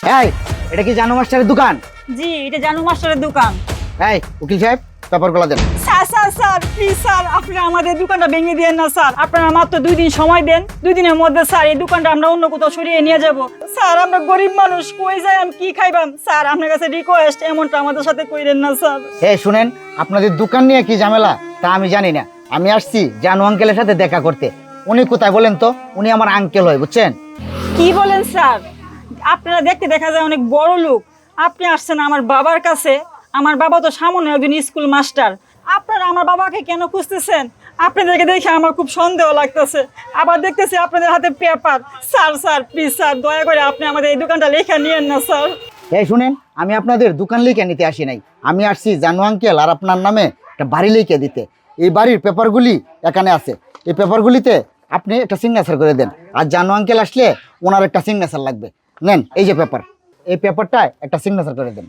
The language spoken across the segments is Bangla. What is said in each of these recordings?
এই, এটা কি জানু মাস্টারের দোকান? জি, এটা জানু মাস্টারের দোকান। এই উকিল সাহেব, পেপারগুলো দেন। স্যার প্লিজ স্যার, আপনি আমাদের দোকানটা ভেঙে দিয়েন না স্যার। আপনারা মাত্র 2 দিন সময় দেন। 2 দিনের মধ্যে স্যার এই দোকানটা আমরা অন্য কোথাও সরিয়ে নিয়ে যাব। স্যার আমরা গরিব মানুষ, কই যাইম কি খাইবাম? স্যার আপনার কাছে রিকোয়েস্ট, এমনটা আমাদের সাথে কইরেন না স্যার। এই শুনেন, আপনাদের দোকান নিয়ে কি ঝামেলা তা আমি জানি না। আমি আসছি জানু আঙ্কেলের সাথে দেখা করতে। উনি কোথায় বলেন তো? উনি আমার আঙ্কেল হয়, বুঝছেন? কি বলেন স্যার? আপনারা দেখতে দেখা যায় অনেক বড় লোক, আপনি আসছেন আমার বাবার কাছে। আমার বাবা তো সামনে একজন স্কুল মাস্টার। আপনারা আমার বাবাকে কেন খুঁজতেছেন? আপনাদেরকে দেখে আমার খুব সন্দেহ লাগতেছে। আবার দেখতেছি আপনাদের হাতে পেপার। স্যার প্লিজ স্যার, দয়া করে আপনি আমাদের এই দোকানটা লেখা নিয়েন না স্যার। এই শুনেন, আমি আপনাদের দোকান লিখে নিতে আসি নাই। আমি আসছি জানু আঙ্কেল আর আপনার নামে একটা বাড়ি লিখে দিতে। এই বাড়ির পেপারগুলি এখানে আছে। এই পেপারগুলিতে আপনি একটা সিগনেচার করে দেন। আর জানু আঙ্কেল আসলে ওনার একটা সিগনেচার লাগবে। নেন, এই যে পেপার, এই পেপারটায় একটা সিগনেচার করে দেন।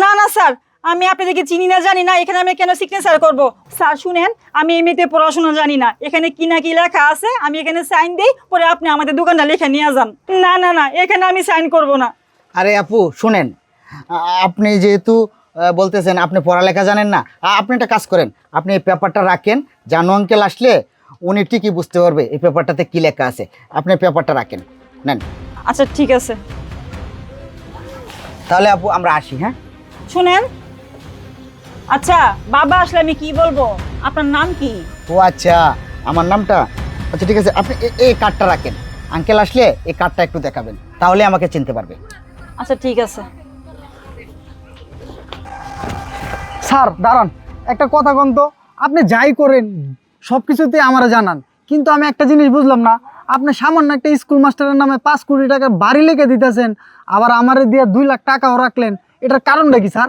না স্যার, আমি আপনাদেরকে চিনি না জানি না, এখানে আমি কেন সিগনেচার করব? স্যার শুনেন, আমি এমনিতে পড়াশোনা জানি না। এখানে কি না কি লেখা আছে, আমি এখানে সাইন দেই, পরে আপনি আমাদের দোকানটা লেখা নিয়ে যান। না, এখানে আমি সাইন করব না। আরে আপু শুনেন, আপনি যেহেতু বলতেছেন আপনি পড়ালেখা জানেন না, আপনি একটা কাজ করেন, আপনি এই পেপারটা রাখেন। জানু আঙ্কেল আসলে উনি ঠিকই বুঝতে পারবে এই পেপারটাতে কী লেখা আছে। আপনি পেপারটা রাখেন, নেন। আচ্ছা ঠিক আছে। তাহলে আপু আমরা আসি। হ্যাঁ শুনেন, আচ্ছা বাবা আসলে আমি কি বলবো? আপনার নাম কি? ও আচ্ছা, আমার নামটা, আচ্ছা ঠিক আছে, আপনি এই কার্ডটা রাখেন। আঙ্কেল আসলে এই কার্ডটা একটু দেখাবেন, তাহলে আমাকে চিনতে পারবে। আচ্ছা ঠিক আছে। স্যার দাঁড়ান, একটা কথা কোন তো, আপনি যাই করেন সব কিছুতে আমার জানান, কিন্তু আমি একটা জিনিস বুঝলাম না, আপনি সামান্য একটা স্কুল মাস্টারের নামে 5 কোটি টাকার বাড়ি লিখে দিতেছেন, আবার আমারে দিয়ে 2 লাখ টাকাও রাখলেন। এটার কারণটা কি স্যার?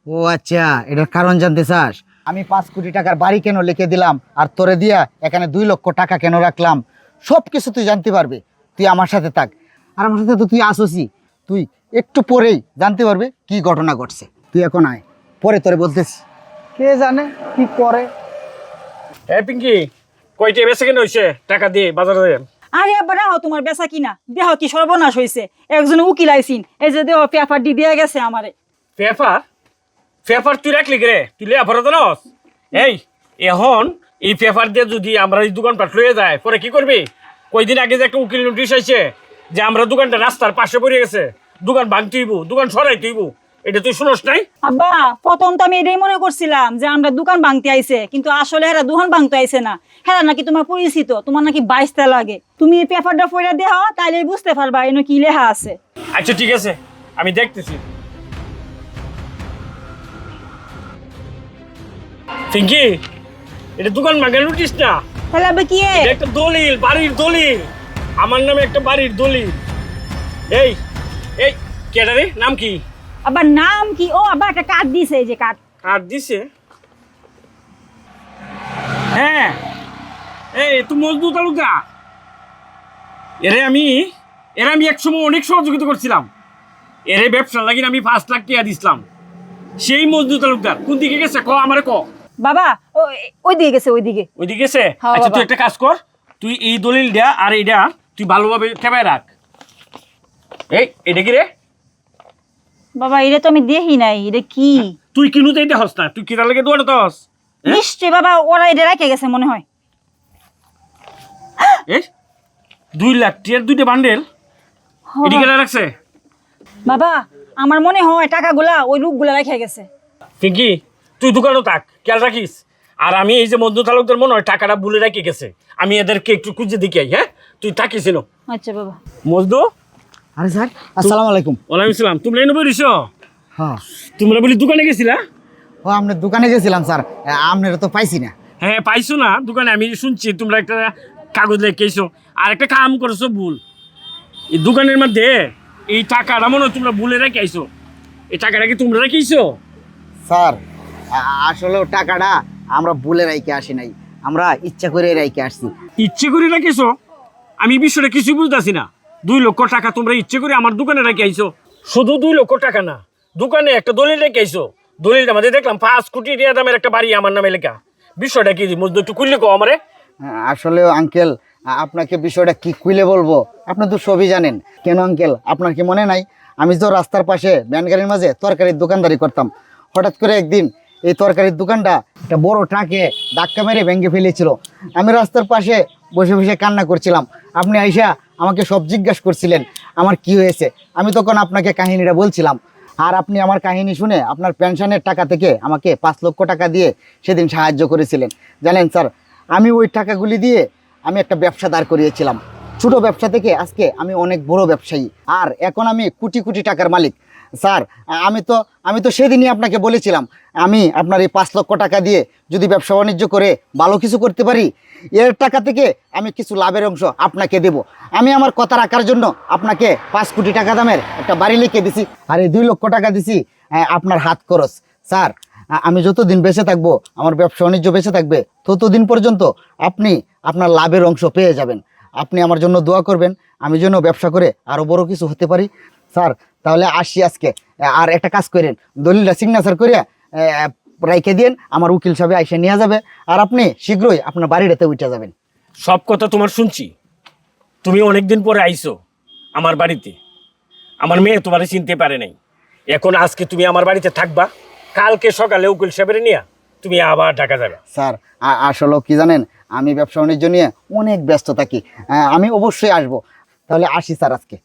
ও আচ্ছা, এটার কারণ জানতে চাস? আমি 5 কোটি টাকার বাড়ি কেন লিখে দিলাম আর তোরে দিয়া এখানে 2 লক্ষ টাকা কেন রাখলাম, সব কিছু তুই জানতে পারবি। তুই আমার সাথে থাক, আর আমার সাথে তো তুই আসোসি। তুই একটু পরেই জানতে পারবে কি ঘটনা ঘটছে। তুই এখন আয়, পরে তোরে বলতেছি। কে জানে কি করে। হ্যাঁ পিঙ্কি, কয়টা বেচে কেন হয়েছে? টাকা দিয়ে বাজারে যান। আরে আব্বা রাও, তোমার বেচা কিনা দেহ কি সর্বনাশ হয়েছে। একজন উকিল আইসিন, এই যে দেহ পেপার দিয়ে গেছে আমারে। পেপার পেপার তুই রাখলি রে? তুই লে ভরে জানস? এই এখন এই পেপার দিয়ে যদি আমরা এই দোকানপাট লয়ে যায়, পরে কি করবি? কয়দিন আগে যে একটা উকিল নোটিশ আইছে যে আমরা দোকানটা রাস্তার পাশে পড়ে গেছে, দোকান ভাঙতে হইব, দোকান সরাই হইব, এটা তুই শুনস নাই? আব্বা প্রথম তো আমি এটাই মনে করছিলাম যে আমরা দোকান ভাঙতে আইছে, কিন্তু আসলে এরা দোকান ভাঙতে আইছে না। হ্যাঁ নাকি তোমার পরিচিত, তোমার নাকি 22টা লাগে। তুমি এই পেপারটা পড়ে দেহ, তাইলে বুঝতে পারবা এনে কি লেখা আছে। আচ্ছা ঠিক আছে, আমি দেখতেছি। পিঙ্কি, এটা দোকান ভাঙার নোটিশ না, তাহলে আব্বা কি এটা একটা দলিল, বাড়ির দলিল, আমার নামে একটা বাড়ির দলিল। এই এই কেডা রে? নাম কি? আবার নাম কি? ও আব্বা একটা কার্ড দিছে, এই যে কার্ড। কার্ড দিছে? হ্যাঁ, এই তুই মজদুর তালুকদার। এরে আমি একসময় অনেক সহযোগিতা করছিলাম। এরে ব্যবসা লাগিয়ে আমি 5 লাখ টাকা দিছিলাম। সেই মজদুর তালুকদার কোন দিকে গেছে ক আমারে ক। বাবা ওই দিকে গেছে, ওই দিকে। ওইদিকে গেছে? হ্যাঁ, আচ্ছা তুই বাবা। একটা কাজ কর, তুই এই দলিল দেয়া আর এইটা তুই ভালোভাবে ঠেপায় রাখ। এই এটা কি রে? বাবা এটা তো আমি দেখি নাই, এটা কি? তুই কিনুতেই দেহস না, তুই কিনা লাগে দোয়াটা দস। নিশ্চয় বাবা ওরা এটা রেখে গেছে মনে হয়। এই 2 লাখ টিয়ার 2টা বান্ডেল এটি কেনা রাখছে? বাবা আমার মনে হয় টাকাগুলা ওই লোকগুলা রেখে গেছে। পিঙ্কি, তুই দোকানও থাক, খেয়াল রাখিস। আর আমি এই যে মজদুর তালুকদার মনে হয় টাকাটা ভুলে রেখে গেছে, আমি এদেরকে একটু খুঁজে দেখি। হ্যাঁ তুই থাকিস না আচ্ছা বাবা। মজদু। আরে স্যার, আসসালামু আলাইকুম। ওয়ালাইকুম সালাম। তুমি লাইনে বলিস? হ্যাঁ, তোমরা বলি দোকানে গেছিলা? ও আপনার দোকানে গেছিলাম স্যার, আপনারা তো পাইছি না। হ্যাঁ পাইছো না দোকানে? আমি শুনছি তোমরা একটা কাগজ লেখেছো আর একটা কাম করছো ভুল। এই দোকানের মধ্যে এই টাকাটা মনে হয় তোমরা ভুলে রেখে আইছো। এই টাকাটা কি তোমরা রেখেছো? স্যার আসলে টাকাটা আমরা ভুলে রাইকে আসি নাই, আমরা ইচ্ছা করে রাইকে আসছি। ইচ্ছে করে রেখেছো? আমি এই বিষয়টা কিছু বুঝতেছি না। 2 লক্ষ টাকা তোমরা ইচ্ছে করে আমার দোকানে রেখে আইছো। শুধু 2 লক্ষ টাকা না, দোকানে একটা দলিল রেখে আইছো। দলিলটা মধ্যে দেখলাম 5 কোটি টাকা দামের একটা বাড়ি আমার নামে লেখা। বিষয়টা কি মজদুর একটু খুললে কো আমারে। আসলে আঙ্কেল, আপনাকে বিষয়টা কি খুলে বলবো? আপনি তো সবই জানেন। কেন আঙ্কেল, আপনার কি মনে নাই আমি তো রাস্তার পাশে ভ্যান গাড়ির মাঝে তরকারির দোকানদারি করতাম। হঠাৎ করে একদিন এই তরকারির দোকানটা একটা বড় ট্রাকে ধাক্কা মেরে ভেঙে ফেলেছিল। আমি রাস্তার পাশে বসে বসে কান্না করছিলাম। আপনি আইসা আমাকে সব জিজ্ঞাসা করছিলেন আমার কি হয়েছে। আমি তখন আপনাকে কাহিনীটা বলছিলাম, আর আপনি আমার কাহিনী শুনে আপনার পেনশনের টাকা থেকে আমাকে 5 লক্ষ টাকা দিয়ে সেদিন সাহায্য করেছিলেন। জানেন স্যার, আমি ওই টাকাগুলি দিয়ে আমি একটা ব্যবসা দাঁড় করিয়েছিলাম। ছোট ব্যবসা থেকে আজকে আমি অনেক বড় ব্যবসায়ী, আর এখন আমি কোটি কোটি টাকার মালিক। স্যার, আমি তো সেদিনই আপনাকে বলেছিলাম আমি আপনার এই 5 লক্ষ টাকা দিয়ে যদি ব্যবসা বাণিজ্য করে ভালো কিছু করতে পারি, এর টাকা থেকে আমি কিছু লাভের অংশ আপনাকে দেব। আমি আমার কথা রাখার জন্য আপনাকে 5 কোটি টাকা দামের একটা বাড়ি লিখে দিছি, আর এই 2 লক্ষ টাকা দিছি আপনার হাত খরচ। স্যার, আমি যতদিন বেঁচে থাকবো, আমার ব্যবসা বাণিজ্য বেঁচে থাকবে, ততদিন পর্যন্ত আপনি আপনার লাভের অংশ পেয়ে যাবেন। আপনি আমার জন্য দোয়া করবেন, আমি যেন ব্যবসা করে আরও বড় কিছু হতে পারি। স্যার, তাহলে আসি আজকে। আর একটা কাজ করেন, দলিলটা সিগনেচার করে রাইখে দিন, আমার উকিল সাহেব আইসে নিয়ে যাবে, আর আপনি শীঘ্রই আপনার বাড়িটাতে উঠে যাবেন। সব কথা তোমার শুনছি। তুমি অনেকদিন পরে আইছো আমার বাড়িতে। আমার মেয়ে তোমারে চিনতে পারে নাই। এখন আজকে তুমি আমার বাড়িতে থাকবা, কালকে সকালে উকিল সাহেবের নিয়ে তুমি আবার ঢাকা যাবে। স্যার, আসলে কি জানেন, আমি ব্যবসা বাণিজ্য নিয়ে অনেক ব্যস্ত থাকি। আমি অবশ্যই আসবো। তাহলে আসি স্যার আজকে।